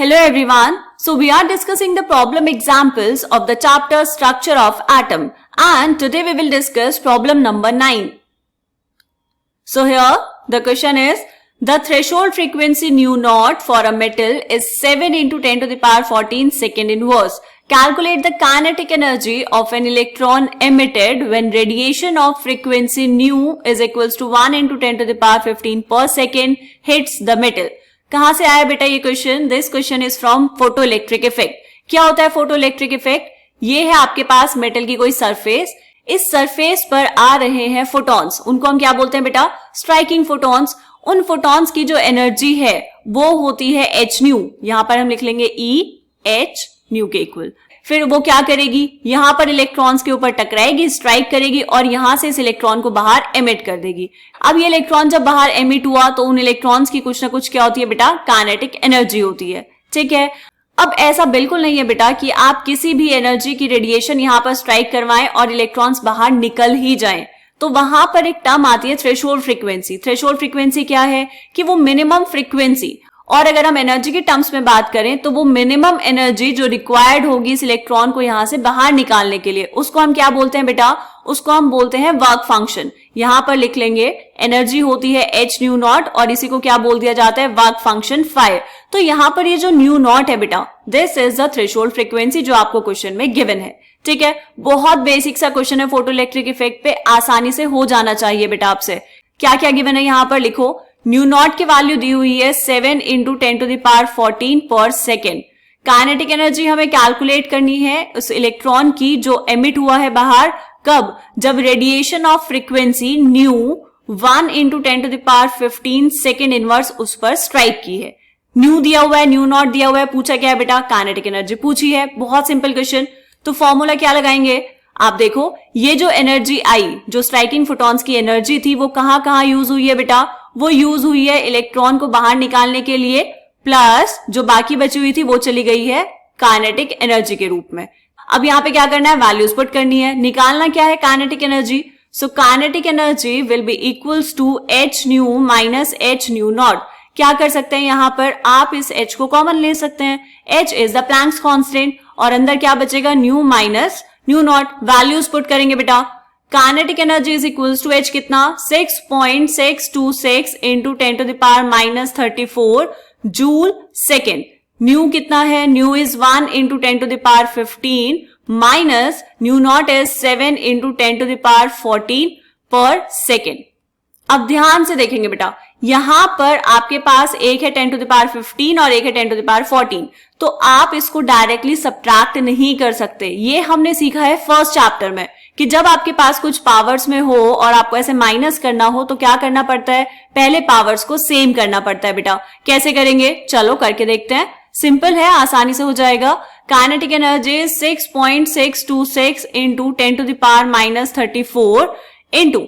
Hello everyone. So we are discussing the problem examples of the chapter Structure of Atom, and today we will discuss problem number 9. So here the question is, the threshold frequency nu naught for a metal is 7 into 10 to the power 14 second inverse. Calculate the kinetic energy of an electron emitted when radiation of frequency nu is equals to 1 into 10 to the power 15 per second hits the metal. कहां से आया बेटा ये question? This question is from photo electric effect. क्या होता है photo electric effect? ये है आपके पास मेटल की कोई सरफेस, इस सरफेस पर आ रहे हैं फोटॉन्स, उनको हम क्या बोलते हैं बेटा? Striking photons. उन फोटॉन्स की जो एनर्जी है वो होती है एच न्यू. यहां पर हम लिख लेंगे ई एच न्यू के इक्वल. फिर वो क्या करेगी? यहां पर इलेक्ट्रॉन्स के ऊपर टकराएगी, स्ट्राइक करेगी और यहां से इस इलेक्ट्रॉन को बाहर एमिट कर देगी. अब ये इलेक्ट्रॉन जब बाहर एमिट हुआ तो उन इलेक्ट्रॉन्स की कुछ ना कुछ क्या होती है बेटा? काइनेटिक एनर्जी होती है. ठीक है. अब ऐसा बिल्कुल नहीं है बेटा कि आप किसी भी एनर्जी की रेडिएशन यहां पर स्ट्राइक करवाएं और इलेक्ट्रॉन्स बाहर निकल ही जाएं. तो वहां पर एक टर्म आती है थ्रेशोल्ड फ्रीक्वेंसी. थ्रेशोल्ड फ्रीक्वेंसी क्या है? कि वो मिनिमम फ्रीक्वेंसी, और अगर हम एनर्जी के टर्म्स में बात करें तो वो मिनिमम एनर्जी जो रिक्वायर्ड होगी इस इलेक्ट्रॉन को यहां से बाहर निकालने के लिए, उसको हम क्या बोलते हैं बेटा? उसको हम बोलते हैं वर्क फंक्शन. यहां पर लिख लेंगे एनर्जी होती है एच न्यू नॉट और इसी को क्या बोल दिया जाता है? Work function 5. तो यहां पर ये जो न्यू नॉट है बेटा, this is the threshold frequency जो आपको क्वेश्चन में गिवन है. ठीक है. बहुत बेसिक सा क्वेश्चन है, फोटो इलेक्ट्रिक इफेक्ट पे आसानी से हो जाना चाहिए बेटा आपसे. क्या क्या गिवन है यहां पर लिखो. न्यू नॉट की वैल्यू दी हुई है 7 into 10 to the power 14 per second. Kinetic energy हमें कैलकुलेट करनी है उस इलेक्ट्रॉन की जो एमिट हुआ है बाहर. कब? जब radiation of frequency nu 1 into 10 to the power 15 second inverse उस पर स्ट्राइक की है. न्यू दिया हुआ है, न्यू नॉट दिया हुआ है, पूछा क्या है बेटा? काइनेटिक एनर्जी पूछी है. बहुत सिंपल क्वेश्चन. तो फॉर्मूला क्या लगाएंगे? आप देखो, ये जो एनर्जी आई, जो स्ट्राइकिंग फोटॉन्स की एनर्जी थी, वो कहां कहां यूज हुई है बेटा? वो यूज हुई है इलेक्ट्रॉन को बाहर निकालने के लिए, प्लस जो बाकी बची हुई थी वो चली गई है काइनेटिक एनर्जी के रूप में. अब यहां पे क्या करना है? वैल्यूज पुट करनी है. निकालना क्या है? Kinetic energy. So kinetic energy will be equals to h nu minus h nu naught. क्या कर सकते हैं यहां पर? आप इस एच को कॉमन ले सकते हैं. H is the Planck's constant और अंदर क्या बचेगा? Nu minus nu naught. Values put करेंगे बेटा. Kinetic energy is equals to h कितना? 6.626 into 10 to the power minus 34 joule second. Nu कितना है? Nu is 1 into 10 to the power 15 minus nu naught is 7 into 10 to the power 14 per second. अब ध्यान से देखेंगे बेटा, यहां पर आपके पास एक है 10 टू द पावर 15 और एक है 10 टू द पावर 14. तो आप इसको डायरेक्टली सब्ट्रैक्ट नहीं कर सकते. ये हमने सीखा है फर्स्ट चैप्टर में कि जब आपके पास कुछ पावर्स में हो और आपको ऐसे माइनस करना हो तो क्या करना पड़ता है? पहले पावर्स को सेम करना पड़ता है बेटा. कैसे करेंगे? चलो करके देखते हैं. सिंपल है, आसानी से हो जाएगा. Kinetic energy 6.626 into 10 to the power minus 34 into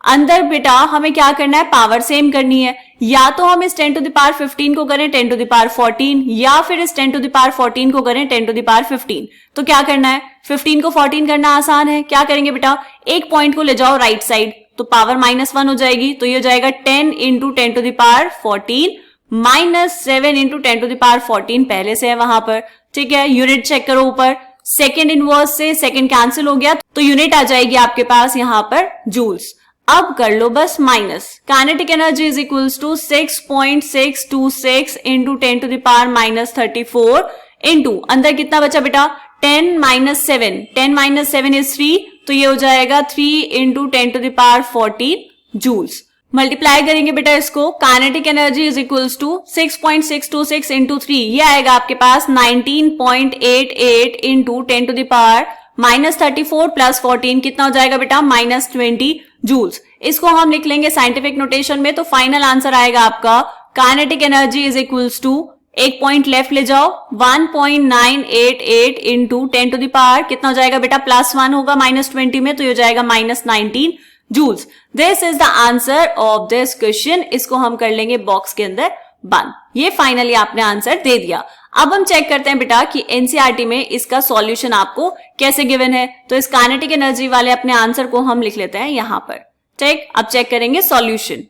अंदर बेटा हमें क्या करना है? पावर सेम करनी है. या तो हम इस 10 टू द पावर 15 को करें 10 टू द पावर 14, या फिर इस 10 टू द पावर 14 को करें 10 टू द पावर 15. तो क्या करना है? 15 को 14 करना आसान है. क्या करेंगे बेटा? एक पॉइंट को ले जाओ राइट साइड, तो पावर -1 हो जाएगी. तो ये हो जाएगा 10 into 10 to the power 14 minus 7 into 10 to the power 14 पहले से है वहां पर. ठीक है. यूनिट चेक करो ऊपर. सेकेंड इनवर्स से सेकेंड कैंसिल हो गया तो यूनिट आ जाएगी आपके पास यहां पर जूल्स. अब कर लो बस minus. Kinetic energy is equals to 6.626 into 10 to the power minus 34 into अंदर कितना बचा बेटा? 10 माइनस 7. 10 माइनस 7 इज 3, तो ये हो जाएगा 3 into 10 to the power 14 joules. Multiply करेंगे बेटा इसको. Kinetic energy is equals to 6.626 into 3, ये आएगा आपके पास 19.88 into 10 to the power minus 34 plus 14 कितना हो जाएगा बेटा? Minus 20 joules. इसको हम लिख लेंगे साइंटिफिक नोटेशन में, तो फाइनल आंसर आएगा आपका kinetic energy is equals to, एक पॉइंट लेफ्ट ले जाओ, 1.988 इंटू 10 टू द पावर कितना हो जाएगा बेटा? +1 होगा माइनस 20 में, तो ये हो जाएगा minus 19 joules. This is the answer of this question. इसको हम कर लेंगे बॉक्स के अंदर बंद. ये फाइनली आपने आंसर दे दिया. अब हम चेक करते हैं बेटा कि एनसीईआरटी में इसका सॉल्यूशन आपको कैसे गिवन है. तो इस काइनेटिक एनर्जी वाले अपने आंसर को हम लिख लेते हैं यहां पर. ठीक. अब चेक करेंगे सॉल्यूशन.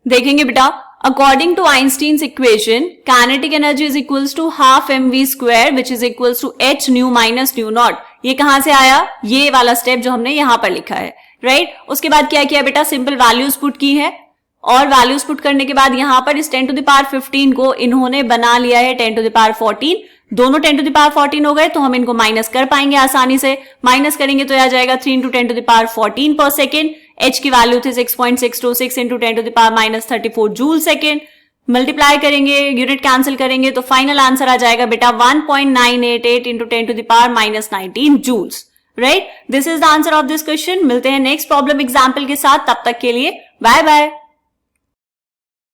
देखेंगे बेटा according to Einstein's equation, kinetic energy is equals to half mv square which is equals to h nu minus nu naught. ये कहां से आया? ये वाला स्टेप जो हमने यहां पर लिखा है, राइट? उसके बाद क्या किया बेटा? सिंपल वैल्यूज पुट की है और वैल्यूज पुट करने के बाद यहां पर इस 10 to the power 15 को इन्होंने बना लिया है 10 to the power 14. दोनों 10 to the power 14 हो गए तो हम इनको माइनस कर पाएंगे आसानी से. माइनस करेंगे तो आ जाएगा 3 into 10 to the power 14 per second. h की वैल्यू थी 6.626 into 10 to the power minus 34 joule second. Multiply करेंगे, यूनिट कैंसिल करेंगे तो फाइनल आंसर आ जाएगा बेटा 1.988 into 10 to the power minus 19 joules. Right? This is the answer of this question. मिलते हैं next problem example के साथ. तब तक के लिए बाय बाय.